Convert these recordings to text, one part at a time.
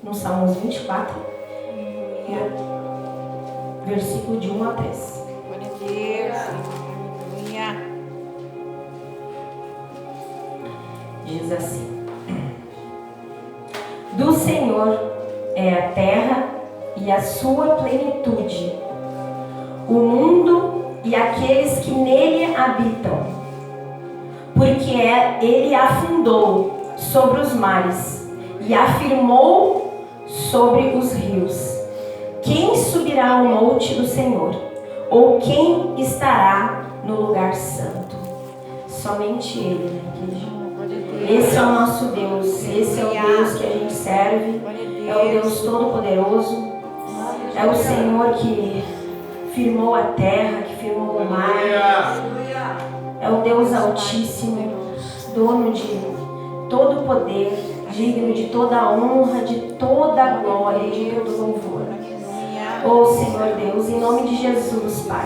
no Salmos 24, versículo de 1 a 3. Glória a Deus. Aleluia. Diz assim: do Senhor é a terra e a sua plenitude, o mundo e aqueles que nele habitam, porque ele afundou sobre os mares e afirmou sobre os rios. Quem subirá ao monte do Senhor? Ou quem estará no lugar santo? Somente Ele, né, querido? Esse é o nosso Deus, esse é o Deus que a gente serve, é o Deus Todo-Poderoso, é o Senhor que firmou a terra, que firmou o mar, é o Deus Altíssimo, dono de todo poder, digno de toda a honra, de toda a glória e de todo louvor. Oh Senhor Deus, em nome de Jesus, Pai,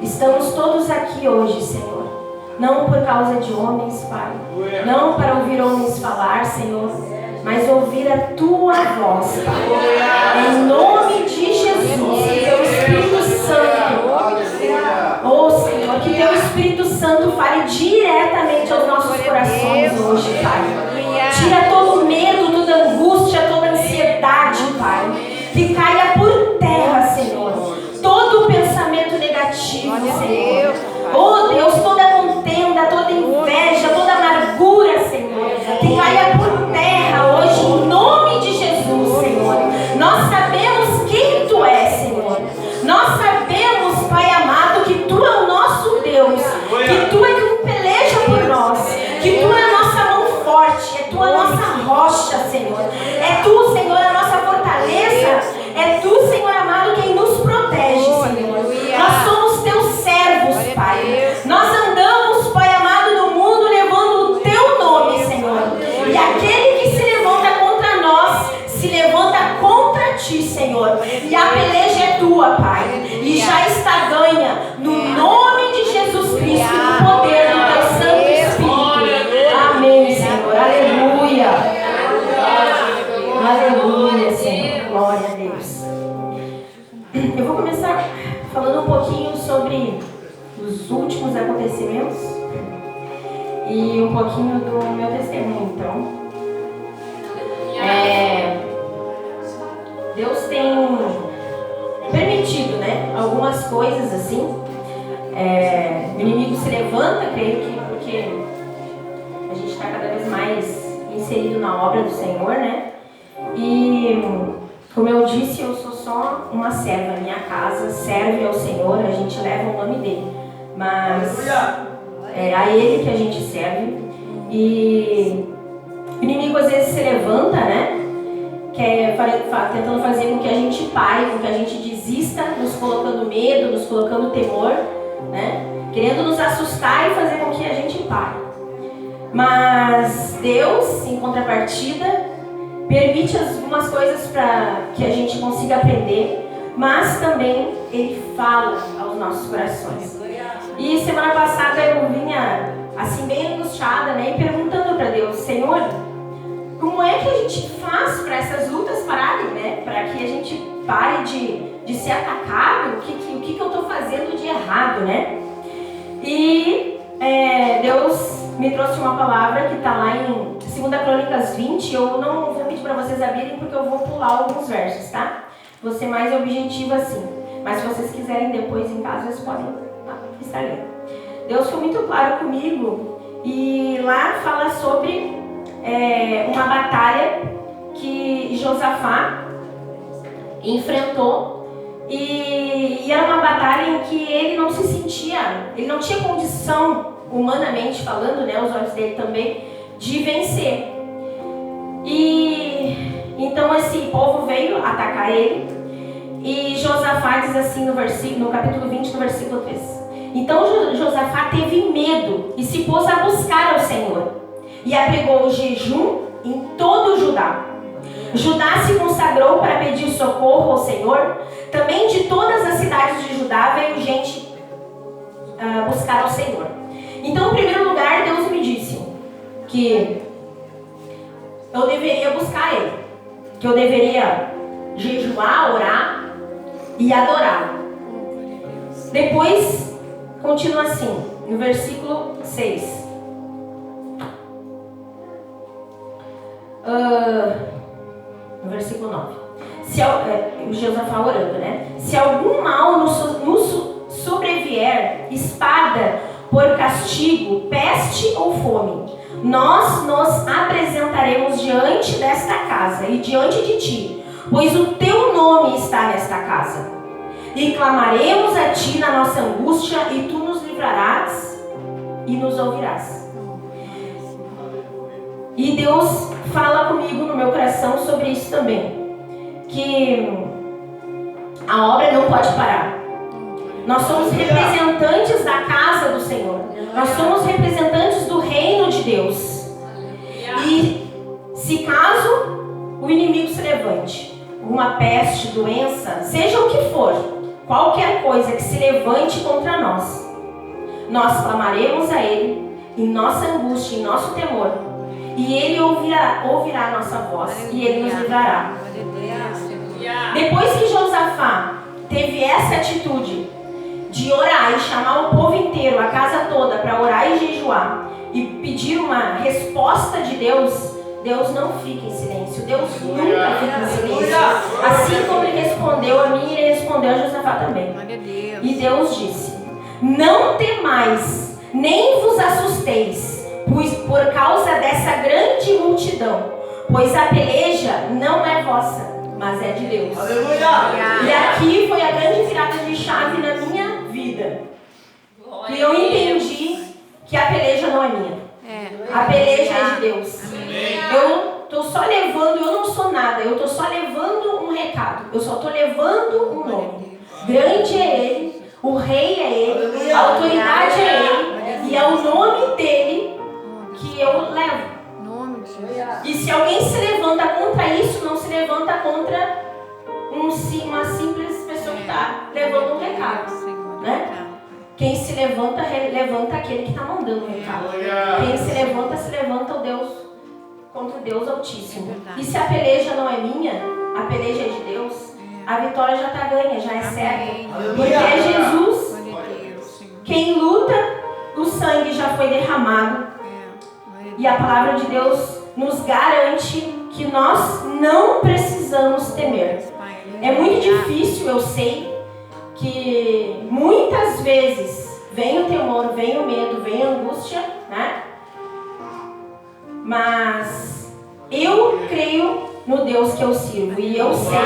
estamos todos aqui hoje, Senhor, não por causa de homens, Pai, não para ouvir homens falar, Senhor, mas ouvir a Tua voz, Pai, em nome de Jesus, que Teu Espírito Santo, oh Senhor, que Teu Espírito Santo fale diretamente aos nossos corações hoje, Pai. Tira todo medo, toda angústia, toda ansiedade, Pai. Que caia por terra, Senhor. Todo pensamento negativo, Senhor. Oh Deus, toda contenda, toda inveja, toda amargura, Senhor. Que caia por terra hoje, em nome de Jesus, Senhor. Nós sabemos quem Tu és, Senhor. Nós sabemos, Pai amado, que Tu é o nosso Deus. Que Tu é quem peleja por nós. Que Tu é a nossa mão forte. É Tu a nossa rocha, Senhor. É Tu, Senhor, a nossa fortaleza. É Tu, Senhor amado, quem nos protege, Senhor. Nós somos Teus servos, Pai. Nós andamos, Pai amado, no mundo levando o Teu nome, Senhor. E aquele que se levanta contra nós, se levanta contra Ti, Senhor. E a peleja é Tua, Pai. E já está ganha no nome de Jesus Cristo, no poder do Teu Santo Espírito. Amém, Senhor. Aleluia. Aleluia, Senhor. Glória a Deus. Eu vou começar falando um pouquinho sobre os últimos acontecimentos e um pouquinho do meu testemunho, então. Deus tem permitido, né, algumas coisas assim. O inimigo se levanta, creio que porque a gente está cada vez mais inserido na obra do Senhor, né? E como eu disse, eu sou só uma serva. Minha casa serve ao Senhor, a gente leva o nome dele, mas é a Ele que a gente serve. E o inimigo às vezes se levanta, né? Tentando fazer com que a gente pare, com que a gente desista, nos colocando medo, nos colocando temor, né? Querendo nos assustar e fazer com que a gente pare. Mas Deus, em contrapartida, permite algumas coisas para que a gente consiga aprender, mas também Ele fala aos nossos corações. E semana passada eu vinha assim bem angustiada, né, e perguntando para Deus: Senhor, como é que a gente faz para essas lutas pararem, né, para que a gente pare de ser atacado? O que eu estou fazendo de errado, né? E Deus me trouxe uma palavra que está lá em 2 Crônicas 20. Eu não vou pedir para vocês abrirem porque eu vou pular alguns versos, tá? Vou ser mais objetiva assim. Mas se vocês quiserem depois em casa, vocês podem estar lendo. Deus foi muito claro comigo e lá fala sobre uma batalha que Josafá enfrentou. E era uma batalha em que ele não se sentia, ele não tinha condição, humanamente falando, né, os olhos dele também, de vencer. E então esse povo veio atacar ele. E Josafá diz assim no capítulo 20, no versículo 3. Então Josafá teve medo e se pôs a buscar ao Senhor. E apregou o jejum em todo o Judá. Judá se consagrou para pedir socorro ao Senhor. Também de todas as cidades de Judá veio gente buscar ao Senhor. Então, em primeiro lugar, Deus me disse que eu deveria buscar Ele. que eu deveria jejuar, orar e adorar. Depois, continua assim, no versículo 6. No versículo 9. Josafá orando, né? Se algum mal nos sobrevier, espada por castigo, peste ou fome, nós nos apresentaremos diante desta casa e diante de ti, pois o teu nome está nesta casa. E clamaremos a ti na nossa angústia, e tu nos livrarás e nos ouvirás. E Deus fala comigo no meu coração sobre isso também, que a obra não pode parar. Nós somos representantes da casa do Senhor. Nós somos representantes do reino de Deus. E se caso o inimigo se levante, uma peste, doença, seja o que for, qualquer coisa que se levante contra nós, nós clamaremos a Ele em nossa angústia, em nosso temor, e Ele ouvirá a nossa voz, e Ele nos livrará. Depois que Josafá teve essa atitude de orar e chamar o povo inteiro, a casa toda, para orar e jejuar e pedir uma resposta de Deus, Deus não fica em silêncio. Deus nunca fica em silêncio. Assim como Ele respondeu a mim, Ele respondeu a Josafá também. E Deus disse: não temais, nem vos assusteis, pois por causa dessa grande multidão, pois a peleja não é vossa, mas é de Deus. Aleluia. E aqui foi a grande virada de chave na minha vida. E eu entendi que a peleja não é minha. A peleja é de Deus. Eu estou só levando, eu não sou nada, eu estou só levando um recado. Eu só estou levando um nome. Grande é Ele, o rei é Ele, a autoridade é Ele, e é o nome dEle que eu levo. E se alguém se levanta contra isso, não se levanta contra uma simples pessoa que está levando um recado, né? Quem se levanta, levanta aquele que está mandando o recado. Quem se levanta o Deus contra o Deus Altíssimo. E se a peleja não é minha, a peleja é de Deus, a vitória já está ganha, já é certa. Porque é Jesus quem luta, o sangue já foi derramado. E a palavra de Deus nos garante que nós não precisamos temer. É muito difícil, eu sei, que muitas vezes vem o temor, vem o medo, vem a angústia, né? Mas eu creio no Deus que eu sirvo e eu sei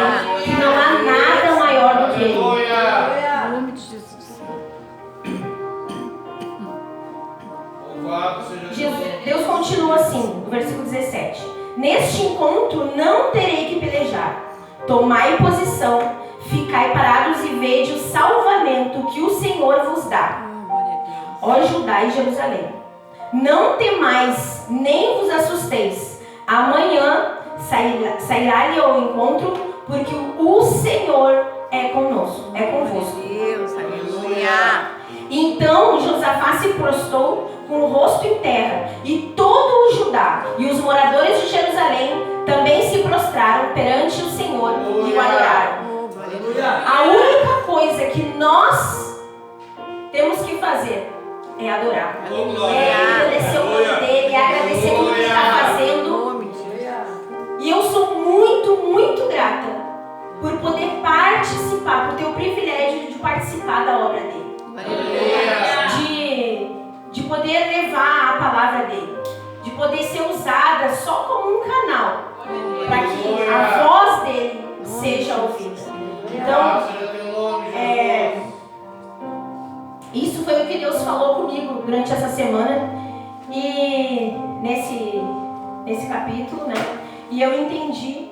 que não há nada maior do que Ele. Em nome de Jesus. Deus continua assim, no versículo 17: neste encontro não terei que pelejar. Tomai posição, ficai parados e vede o salvamento que o Senhor vos dá. Ó Judá e Jerusalém, não temais, nem vos assusteis. Amanhã sairá-lhe ao encontro, porque o Senhor é conosco, é convosco. Deus, aleluia. Então Josafá se prostrou com o rosto em terra, e todo o Judá e os moradores de Jerusalém também se prostraram perante o Senhor e o adoraram. A única coisa que nós temos que fazer é adorar, é agradecer o nome dele, é agradecer tudo que ele está fazendo. E eu sou muito, muito grata por poder participar, por ter o privilégio de participar da obra dele, de poder levar a palavra dele, de poder ser usada só como um canal para que a voz dele seja ouvida. Então, isso foi o que Deus falou comigo durante essa semana e nesse capítulo, né? E eu entendi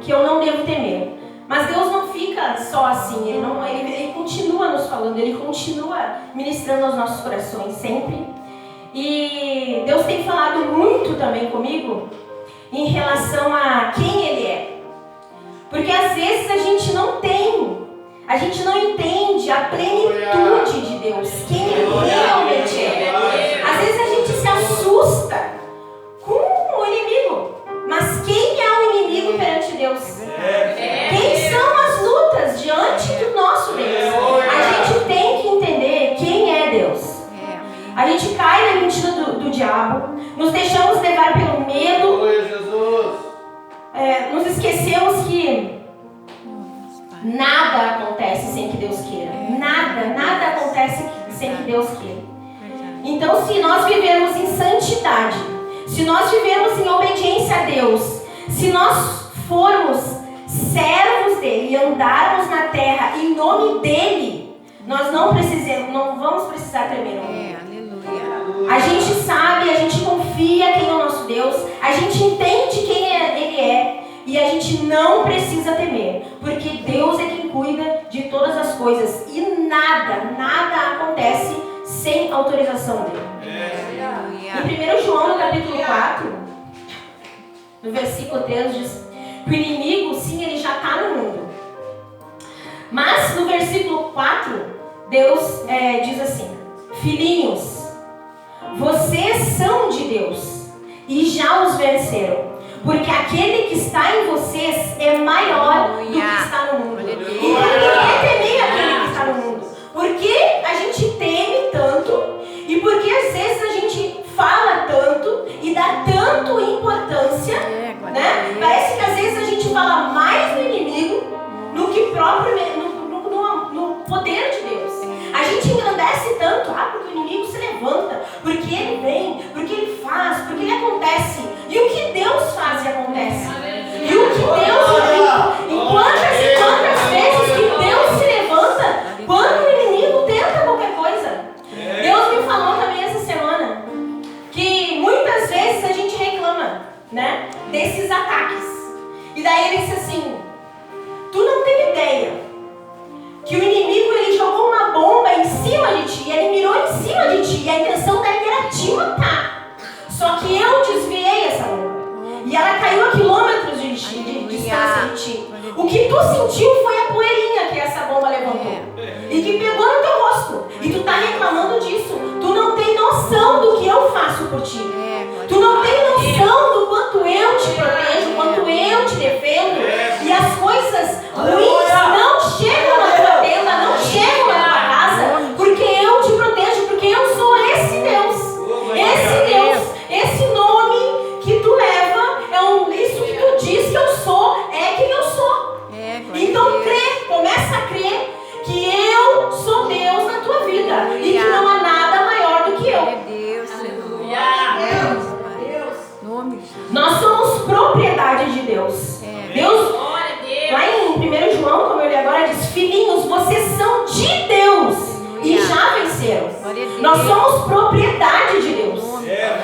que eu não devo temer. Mas Deus não fica só assim, Ele continua nos falando, Ele continua ministrando aos nossos corações sempre. E Deus tem falado muito também comigo em relação a quem Ele é. Porque às vezes a gente não entende a plenitude de Deus, quem Ele realmente é. Às vezes a gente se assusta com o inimigo, mas quem é o inimigo nos esquecemos que nada acontece sem que Deus queira. Nada acontece sem que Deus queira. Então, se nós vivermos em santidade, se nós vivermos em obediência a Deus, se nós formos servos dele e andarmos na terra em nome dele, nós não vamos precisar tremer. Aleluia. A gente sabe, a gente confia quem é o nosso Deus, a gente entende quem ele é e a gente não precisa temer, porque Deus é quem cuida de todas as coisas e nada acontece sem autorização dele. Em 1 João, no capítulo 4, no versículo 3, diz que o inimigo, sim, ele já está no mundo. Mas no versículo 4, Deus diz assim: filhinhos, vocês são de Deus e já os venceram, porque aquele que está em vocês é maior do que está no mundo. E por que temer aquele que está no mundo? Porque a gente teme tanto e porque às vezes a gente fala tanto e dá tanto importância, né? Parece que às vezes a gente fala mais no inimigo no que no poder de Deus. A gente engrandece tanto, porque o inimigo se levanta, porque ele vem, porque ele faz, porque ele acontece. E o que Deus faz e acontece? E o que Deus e quantas vezes que Deus se levanta quando o inimigo tenta qualquer coisa? Deus me falou também essa semana que muitas vezes a gente reclama, né, desses ataques. E daí ele disse assim: tu não tem ideia que o inimigo ele jogou uma bomba em cima de ti, ele mirou em cima de ti, e a intenção dele era te matar. Só que eu desviei essa bomba e ela caiu a quilômetros de distância de ti. O que tu sentiu foi a poeirinha que essa bomba levantou e que pegou no teu rosto, e tu tá reclamando disso. Tu não tem noção do que eu faço por ti. Tu não tem noção do quanto eu te protejo, quanto eu te defendo, e as coisas ruins não chegam na tua tenda, não chegam na tua casa, porque eu te protejo, porque eu sou esse Deus. Esse Deus, esse nome que tu leva, isso que tu diz que eu sou, é quem eu sou. Então crê, começa a crer que eu sou Deus na tua vida e que não há nada maior do que eu. Nós somos propriedade de Deus. Deus, lá em 1 João, como eu li agora, diz: filhinhos, vocês são de Deus e já venceram. Nós somos propriedade de Deus.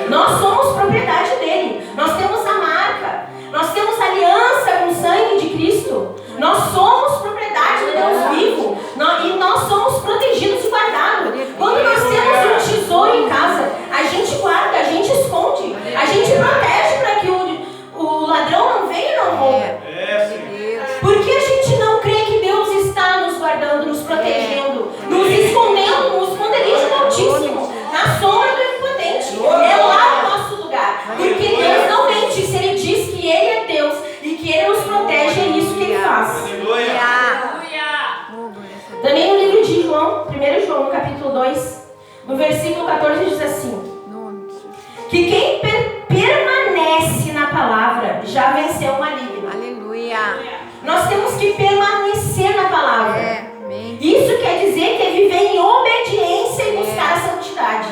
Nós somos propriedade dele. Nós temos a marca. Nós temos aliança com o sangue de Cristo. Nós somos propriedade de Deus vivo. E nós somos protegidos e guardados. Quando nós temos um tesouro em casa, a gente guarda, a gente esconde, a gente protege para que o ladrão não venha e não rouba. Porque a gente não crê que Deus está nos guardando, nos protegendo, nos escondendo no esconderijo do Altíssimo, na sombra do Impotente. É lá o nosso lugar. Porque Deus não mente. Se Ele diz que Ele é Deus e que Ele nos protege, é isso que Ele faz. Também no livro de João, 1 João, no capítulo 2, no versículo 14, diz assim: que quem permanece na palavra já venceu o maligno. Aleluia. Nós temos que permanecer na palavra. Isso quer dizer que é viver em obediência e buscar a santidade.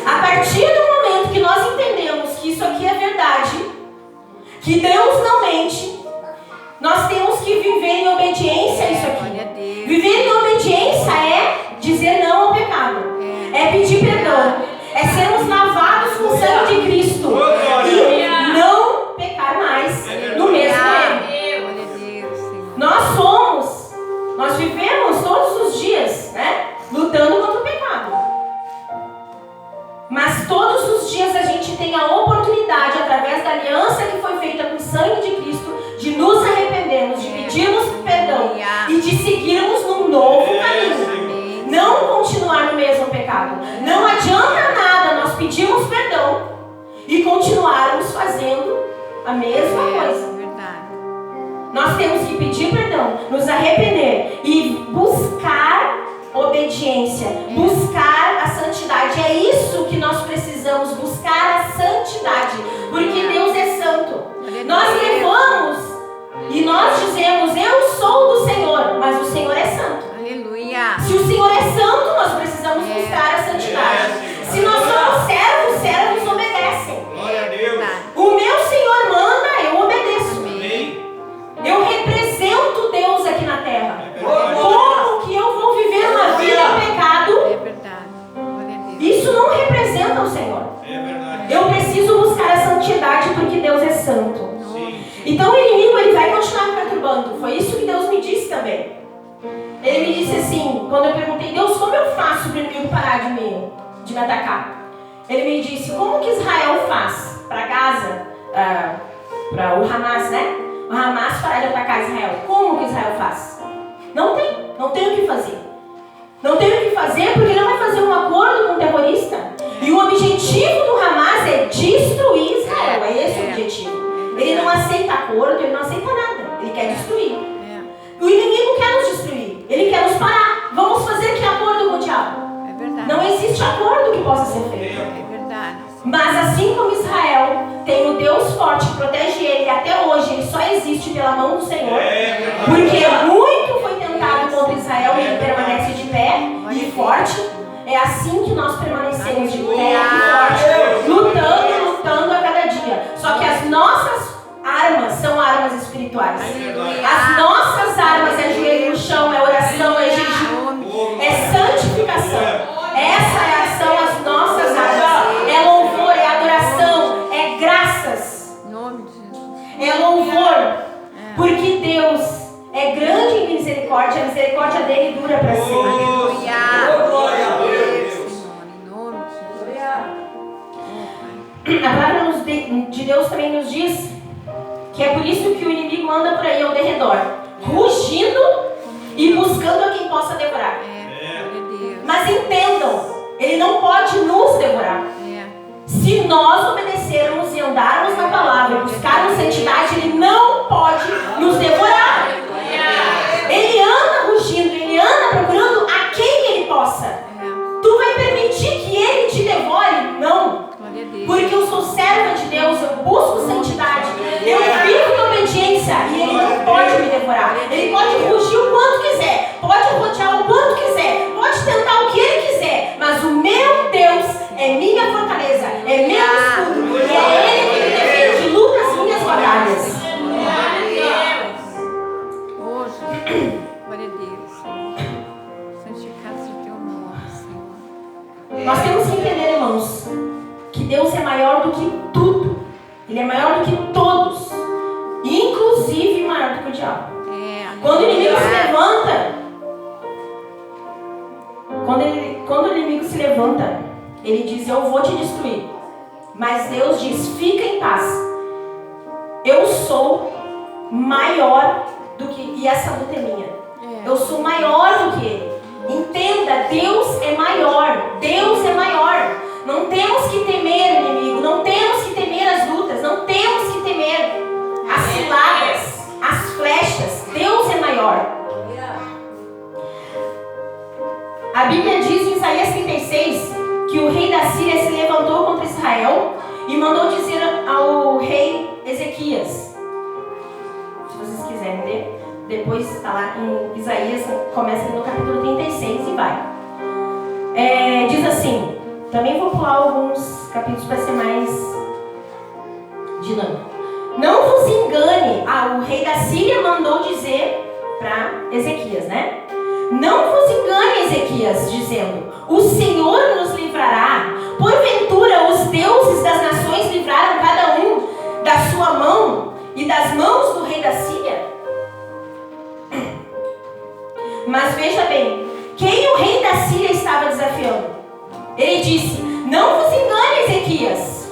A partir do momento que nós entendemos que isso aqui é verdade, que Deus não mente, nós temos que viver em obediência a isso aqui. Viver em obediência é dizer não ao pecado, é pedir perdão, é sermos lavados com o sangue de Cristo e não pecar mais no mesmo erro. Nós vivemos todos os dias, né, lutando contra o pecado. Mas todos os dias a gente tem a oportunidade, através da aliança que foi feita com o sangue de Cristo, de nos arrependermos, de pedirmos perdão e de seguirmos num novo caminho. Não continuar no mesmo pecado. Não adianta nada nós pedirmos perdão e continuarmos fazendo a mesma coisa. Nós temos que pedir perdão, nos arrepender e buscar obediência, buscar a santidade. É isso que nós precisamos, buscar a santidade, porque Deus é santo. santo. Nós levamos e nós dizemos, eu sou do Senhor, mas o Senhor é santo. Aleluia. Se o Senhor é santo, nós precisamos buscar a santidade. Se nós somos servos, servos obedecem. Glória a Deus. O meu Senhor manda, eu obedeço. Amém. Eu represento Deus aqui na terra. É verdade. Como que eu vou viver uma vida em pecado? É verdade. Glória a Deus. Isso não representa o Senhor. É verdade. Eu preciso buscar a santidade porque Deus é santo. Sim. Então o inimigo ele vai continuar me perturbando. Foi isso que Deus me disse também. Ele me disse assim, quando eu perguntei, Deus, como eu faço para o inimigo parar de me atacar? Ele me disse, como que Israel faz para Gaza, para o Hamas, né? O Hamas parar de atacar Israel. Como que Israel faz? Não tem o que fazer. Não tem o que fazer porque ele não vai fazer um acordo com o terrorista. E o objetivo do Hamas é destruir Israel. É esse o objetivo. Ele não aceita acordo, ele não aceita nada. Ele quer destruir. O inimigo quer nos destruir. Ele quer nos parar. Vamos fazer que acordo com o diabo? É verdade. Não existe acordo que possa ser feito. É verdade. Mas assim como Israel tem o Deus forte que protege ele, e até hoje ele só existe pela mão do Senhor, porque muito foi tentado contra Israel e ele permanece de pé e forte. É assim que nós permanecemos de pé e forte, lutando a cada dia. Só que as nossas armas são armas espirituais. As nossas armas é joelho no chão, é oração, é jejum, é santificação. Essa são as nossas armas. É louvor, é adoração, é graças, Em nome de Jesus. é louvor. Porque Deus é grande em misericórdia, a misericórdia dele dura para sempre. Aleluia. Glória a Deus. Senhor, em nome de Jesus. A palavra de Deus também nos diz que é por isso que o inimigo anda por aí ao derredor, rugindo e buscando a quem possa devorar. Glória a Deus. Mas entendam, ele não pode nos devorar. Se nós obedecermos e andarmos na palavra, buscarmos santidade, ele não pode nos devorar. Ele anda rugindo, ele anda procurando a quem ele possa. Tu vai permitir que ele te devore? Não. Glória a Deus. Porque eu sou serva de Deus, eu busco santidade, eu vivo em obediência e ele não pode me devorar. Ele pode rugir o quanto quiser, pode rodear o quanto quiser, pode tentar o que ele quiser, mas o meu Deus é minha fortaleza, é meu escudo, e é ele que me defende e luta as minhas batalhas. Hoje, glória a Deus, Senhor. Santificado seja o teu nome, Senhor. Nós temos que entender, irmãos, que Deus é maior do que tudo. Ele é maior do que todos, inclusive maior do que o diabo. Quando o inimigo se levanta, quando o inimigo se levanta, ele diz, eu vou te destruir. Mas Deus diz, fica em paz. Eu sou maior do que... E essa luta é minha. Eu sou maior do que ele. Entenda, Deus é maior. Deus é maior. Não temos que temer o inimigo. Não temos que temer as lutas. Não temos que temer as ciladas, as flechas. Deus é maior. A Bíblia diz em Isaías 36 que o rei da Síria se levantou contra Israel e mandou dizer ao rei Ezequias. Se vocês quiserem ler, depois está lá em Isaías, começa no capítulo 36 e vai. Diz assim, também vou pular alguns capítulos para ser mais dinâmico. Não vos engane, o rei da Síria mandou dizer para Ezequias, né? Não vos engane, Ezequias, dizendo, o Senhor nos livrará. Porventura os deuses das nações livraram cada um da sua mão e das mãos do rei da Síria? Mas veja bem, quem o rei da Síria estava desafiando? Ele disse, não vos engane, Ezequias.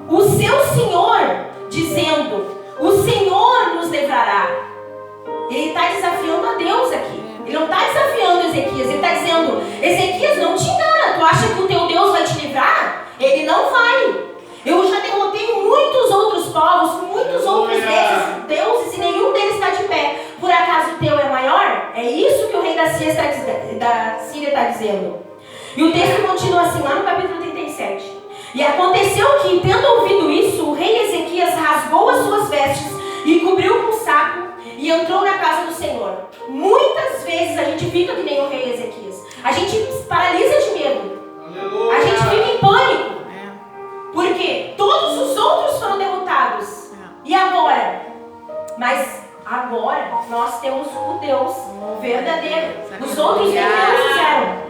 O seu Senhor, dizendo, o Senhor nos livrará. Ele está desafiando a Deus aqui. Ele não está desafiando Ezequias, ele está dizendo, Ezequias, não te engana, tu acha que o teu Deus vai te livrar? Ele não vai. Eu já derrotei muitos outros povos, muitos outros deuses e nenhum deles está de pé. Por acaso o teu é maior? É isso que o rei da Síria está dizendo. E o texto continua assim, lá no capítulo 37. E aconteceu que, tendo ouvido isso, o rei Ezequias rasgou as suas vestes e cobriu com saco e entrou na casa do Senhor. Muitas vezes a gente fica que nem o rei Ezequias. A gente se paralisa de medo. A gente fica em pânico. Porque todos os outros foram derrotados. E agora? Mas agora nós temos o Deus verdadeiro. Os outros nem Deus fizeram.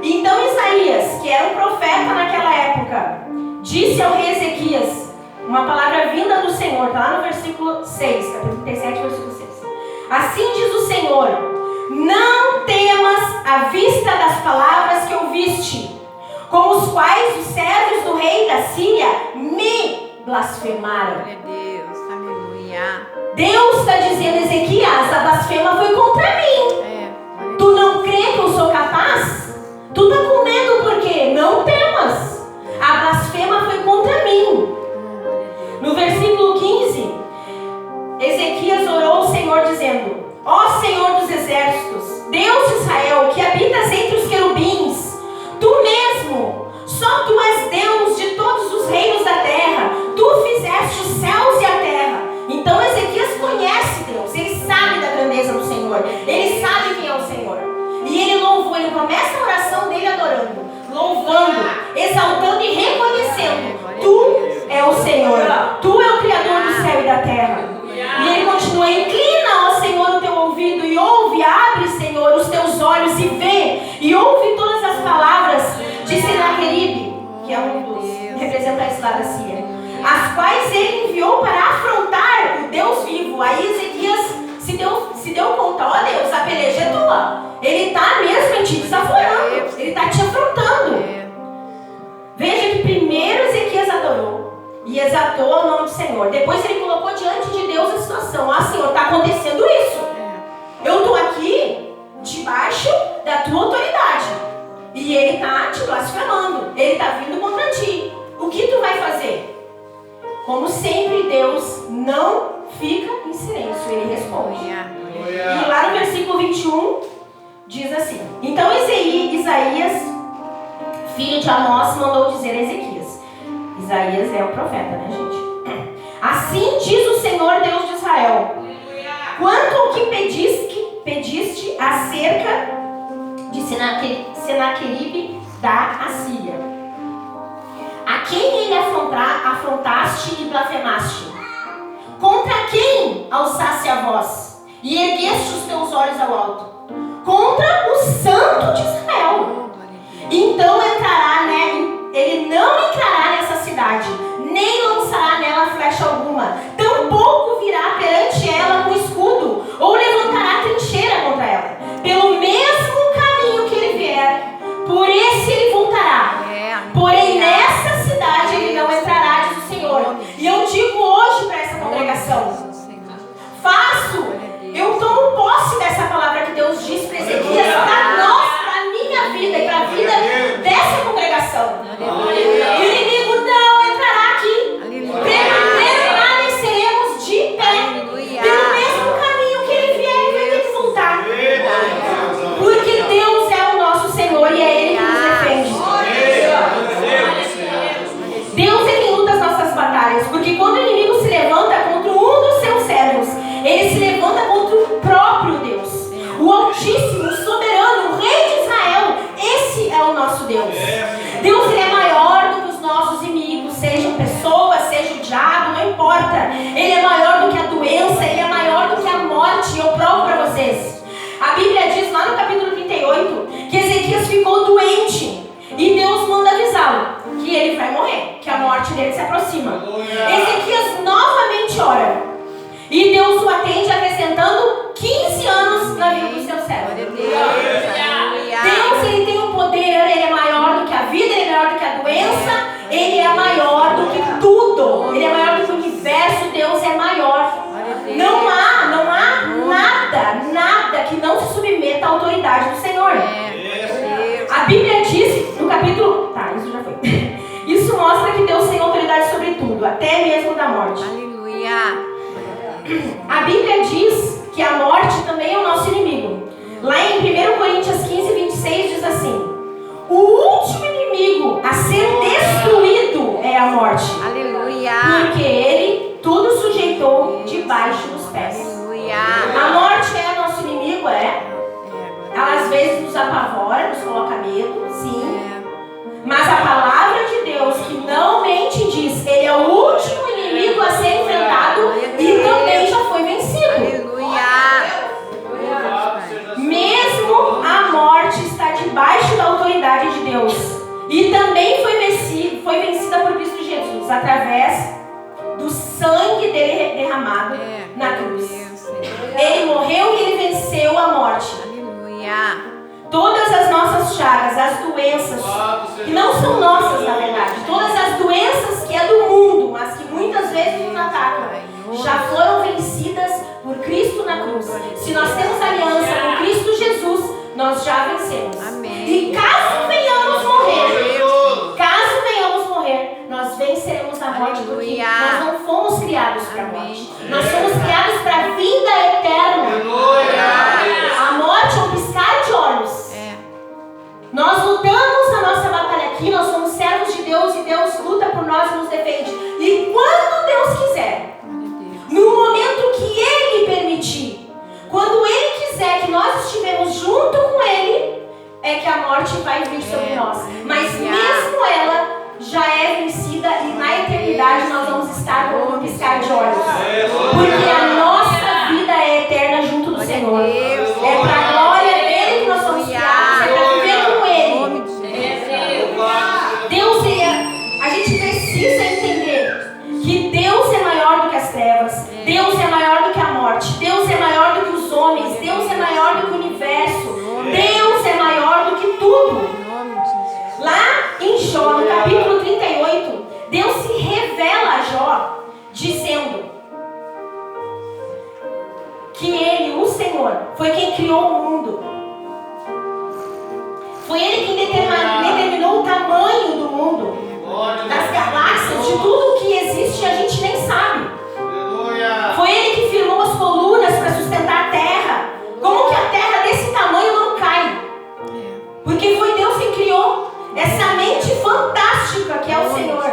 Então Isaías, que era um profeta naquela época, disse ao rei Ezequias uma palavra vinda do Senhor. Está lá no versículo 6, capítulo 37, versículo 6. Assim diz o Senhor: não temas à vista das palavras que ouviste, com os quais os servos do rei da Síria me blasfemaram. Glória a Deus, aleluia. Deus está dizendo: Ezequias, a blasfema foi contra mim. Tu não crê que eu sou capaz? Tu está com medo por quê? Não temas. A blasfema foi contra mim. No versículo 15, Ezequias orou ao Senhor dizendo: ó Senhor dos exércitos, Deus de Israel, que habitas entre os querubins, tu mesmo, só tu és Deus de todos os reinos da terra. Tu fizeste os céus e a terra. Então Ezequias conhece Deus, ele sabe da grandeza do Senhor, ele sabe quem é o Senhor. E ele louvou, ele começa a oração dele adorando, louvando, exaltando e reconhecendo: tu é o Senhor, tu é o Criador do céu e da terra. E ele continua: inclina, ó Senhor, o teu ouvido e ouve, abre, Senhor, os teus olhos e vê, e ouve todas as palavras de Senaqueribe, que é um dos representantes lá da Síria, as quais ele enviou para afrontar o Deus vivo. Aí Ezequias se deu conta: ó Deus, a peleja é tua. Ele está mesmo te desaforando, ele está te afrontando. Veja que primeiro Ezequias adorou e exaltou o nome do Senhor. Depois ele colocou diante de Deus a situação: ah, Senhor, está acontecendo isso. Eu estou aqui debaixo da tua autoridade e ele está te blasfemando, ele está vindo contra ti. O que tu vai fazer? Como sempre, Deus não fica em silêncio, ele responde. E lá no versículo 21 diz assim: então Isaías, filho de Amós, mandou dizer a Ezequias. Isaías é o profeta, né, gente? Assim diz o Senhor Deus de Israel: quanto ao que pediste acerca de Senaqueribe da Assíria, a quem ele afrontaste e blasfemaste, contra quem alçaste a voz e ergueste os teus olhos ao alto, contra o Santo de Israel. Então ele não entrará nessa cidade, nem lançará nela flecha alguma, tampouco virá perante ela com escudo, ou levantará trincheira contra ela. Pelo mesmo caminho que ele vier, por esse ele voltará. Porém nessa cidade ele não entrará, diz o Senhor. E eu digo hoje para essa congregação: eu tomo posse dessa palavra que Deus diz para Ezequias, para nós, para a minha vida e para a vida dessa congregação. O inimigo não entrará aqui. Permaneceremos de pé. Pelo mesmo caminho que ele vier, ele vai ter que voltar. Porque Deus é o nosso Senhor e é Ele que nos defende. Deus é quem luta as nossas batalhas. Porque quando o inimigo se levanta contra um dos seus servos, ele se levanta contra o próprio Deus, o Altíssimo, o Soberano, o Rei de Israel. Esse é o nosso Deus. Deus, ele é maior do que os nossos inimigos, sejam pessoas, seja o diabo, não importa. Ele é maior do que a doença, ele é maior do que a morte. E eu provo para vocês. A Bíblia diz lá no capítulo 38 que Ezequias ficou doente e Deus manda avisá-lo que ele vai morrer, que a morte dele se aproxima. Ezequias novamente ora e Deus o atende, acrescentando 15 anos na vida do seu servo. Deus, ele tem o poder, ele é maior do que a vida, ele é maior do que a doença, ele é maior do que tudo, ele é maior do que o universo. Deus é maior. Não há nada que não se submeta à autoridade do Senhor. A Bíblia diz no capítulo... isso já foi. Isso mostra que Deus tem autoridade sobre tudo, até mesmo da morte. Aleluia. A Bíblia diz que a morte também é o nosso inimigo. Lá em 1 Coríntios 15, 26 diz assim: o último inimigo a ser destruído a morte. Aleluia. Porque ele tudo sujeitou debaixo dos pés. Aleluia. A morte é nosso inimigo, é. Ela às vezes nos apavora, nos coloca medo, sim. Mas a palavra de Deus, que não mente, diz: ele é o último inimigo a ser enfrentado e também já foi vencido. Aleluia. Mesmo a morte está debaixo da autoridade de Deus. E também foi vencida por Cristo Jesus, através do sangue dele derramado na cruz. Ele morreu e ele venceu a morte. Aleluia. Todas as nossas chagas, as doenças, que não são nossas na verdade, todas as doenças que é do mundo, mas que muitas vezes nos atacam, já foram vencidas por Cristo na cruz. Se nós temos aliança com Cristo Jesus, nós já vencemos. Amém. E caso venhamos morrer, nós venceremos a morte, porque nós não fomos criados para a morte. Nós fomos criados para a vida eterna. A morte é um piscar de olhos. Nós lutamos a nossa batalha aqui, nós somos servos de Deus e Deus luta por nós e nos defende. E quando Deus quiser, no momento que Ele permitir, quando Ele quiser que nós estivemos junto com Ele, é que a morte vai vir sobre nós. Mas mesmo ela já é vencida e na eternidade nós vamos estar com um piscar de olhos. Porque a nossa vida é eterna junto do Senhor. É para a glória dele que nós somos criados, é para viver com Ele. Deus, a gente precisa entender que Deus é maior do que as trevas, Deus é maior do que a morte, Deus é maior do que os homens, Deus é maior do que o universo, Deus é maior do que tudo. Lá em Jó, no capítulo 38, Deus se revela a Jó, dizendo que Ele, o Senhor, foi quem criou o mundo. Foi Ele quem determinou o tamanho do mundo, das galáxias, de tudo que existe e a gente nem sabe. Foi Ele que firmou as colunas para sustentar a terra. Como que a terra desse tamanho não cai? Porque foi Deus quem criou essa mente fantástica que é o Senhor.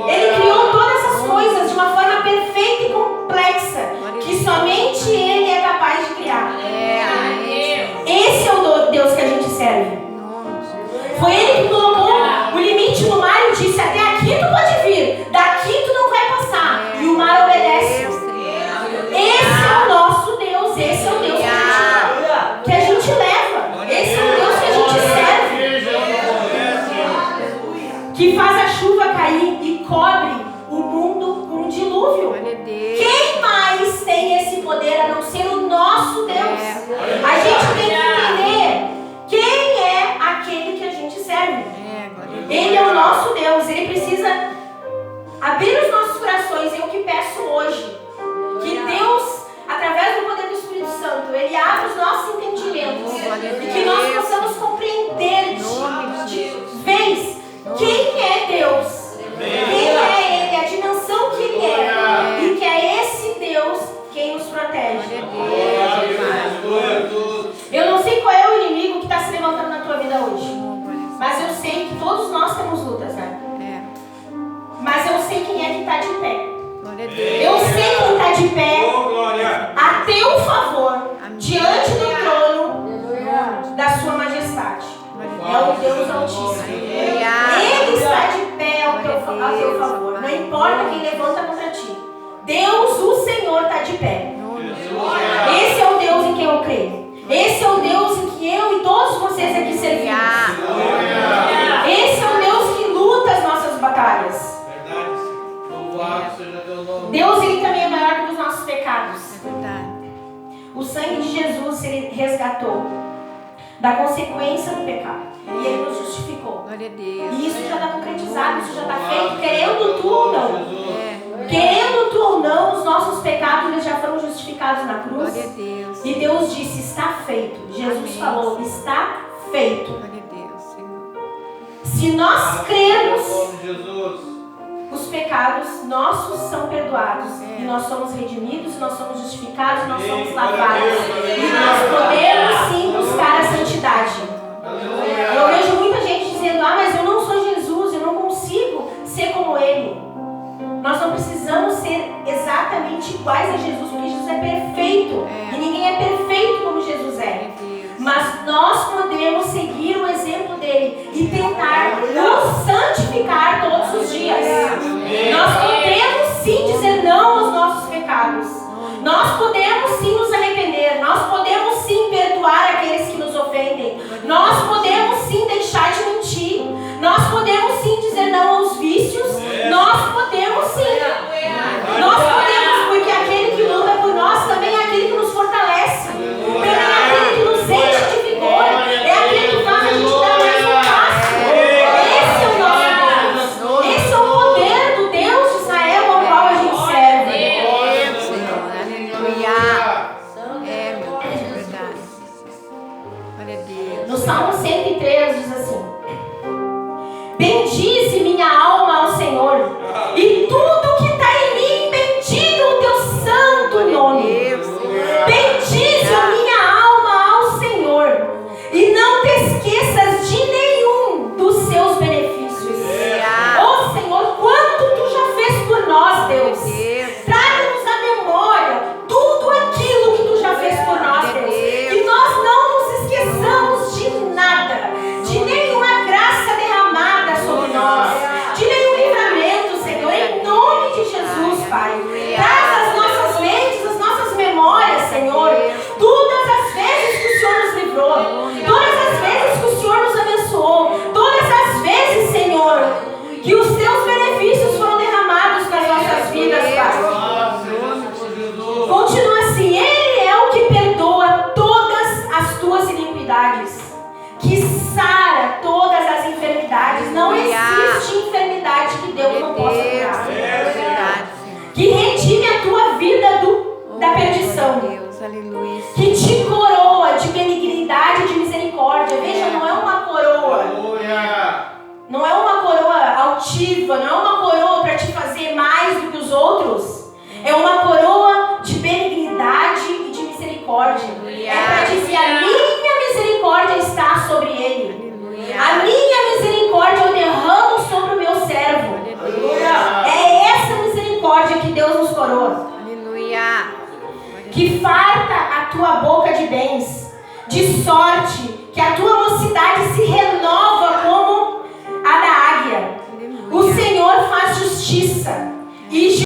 Ele criou todas as coisas de uma forma perfeita e complexa, que somente Ele é capaz de criar. Esse é o Deus que a gente serve. Foi Ele que colocou o limite no mar e disse: até aqui tu pode vir, daqui tu não vai passar. E o mar obedece. Esse é o nosso Deus, esse é o Deus que a gente leva. Esse é o Deus que a gente serve. Que faz a chuva cair e cobre o mundo com um dilúvio. Quem mais tem esse poder a não ser o nosso Deus? A gente tem que entender quem é aquele que a gente serve. Ele é o nosso Deus. Ele precisa abrir os nossos corações. Eu que peço hoje que Deus, através do poder do Espírito Santo, Ele abra os nossos entendimentos e que nós possamos compreender de vez quem é Deus, quem é Ele, a dimensão que Ele é, e que é esse Deus quem nos protege. Eu não sei qual é o inimigo que está se levantando na tua vida hoje, mas eu sei que todos nós temos lutas, né? Mas eu sei quem é que está de pé. Eu sei quem está de pé a teu favor, diante do trono da sua majestade. É o Deus Altíssimo. Ele está de pé ao teu favor. Não importa quem levanta contra ti. Deus, o Senhor, está de pé. Esse é o Deus em quem eu creio. Esse é o Deus em que eu e todos vocês aqui servimos. Esse é o Deus que luta as nossas batalhas. Deus, Ele também é maior do que os nossos pecados. O sangue de Jesus, Ele resgatou da consequência do pecado. E Ele nos justificou. E isso já está concretizado, isso já está feito. Querendo tu ou não. Querendo tu ou não, os nossos pecados eles já foram justificados na cruz. E Deus disse: está feito. Jesus falou: está feito. Se nós crermos, os pecados nossos são perdoados. E nós somos redimidos, nós somos justificados, nós somos lavados. E nós podemos sim buscar a santidade. Eu vejo muita gente dizendo: ah, mas eu não sou Jesus, eu não consigo ser como Ele. iguais a Jesus, porque Jesus é perfeito. E ninguém é perfeito como Jesus é. Mas nós podemos seguir o exemplo dele e tentar nos santificar todos os dias. Nós podemos sim dizer não aos nossos pecados. Nós podemos sim nos arrepender. Nós podemos sim perdoar aqueles que nos ofendem. Nós podemos sim deixar de mentir. Nós podemos sim dizer não aos vícios. Nós podemos sim. Nós podemos, porque aquele que luta por nós também é aquele que nos fortalece. Também é aquele que nos enche de vigor. É aquele que faz a gente dar mais um passo. Esse é o nosso Deus. Esse é o poder do Deus de Israel ao qual a gente serve. Senhor, aleluia. É, meu Deus, verdade. Glória a Deus. No Salmo 103 diz assim: bendize minha alma ao Senhor, e tudo que está em mim, bendiga o teu santo nome. Bendize a minha alma ao Senhor, e não te esqueças de nenhum dos seus benefícios. Oh Senhor, quanto tu já fez por nós, Deus. Traga-nos à memória tudo aquilo que tu já fez por nós, Deus. Que nós não nos esqueçamos de nada, de nenhuma graça derramada sobre nós, de nenhum livramento, Senhor, em nome de Jesus, Pai. Traz as nossas mentes, as nossas memórias, Senhor, todas as vezes que o Senhor nos livrou, todas as vezes que o Senhor nos abençoou, todas as vezes, Senhor, que os teus benefícios foram derramados nas nossas vidas, Pai. Continua assim: Ele é o que perdoa todas as tuas iniquidades, que sara todas as enfermidades. Não existe enfermidade que Deus não possa curar. Que redime a tua vida da perdição. Deus, aleluia. Que te coroa de benignidade e de misericórdia. Veja, não é uma coroa. Não é uma coroa altiva, não é uma coroa para te fazer mais do que os outros. É uma coroa de benignidade e de misericórdia. É para dizer: a minha misericórdia está sobre ele. A minha misericórdia eu derramo sobre o meu servo. É essa misericórdia que Deus nos coroa. Aleluia. Que farta a tua boca de bens, de sorte que a tua mocidade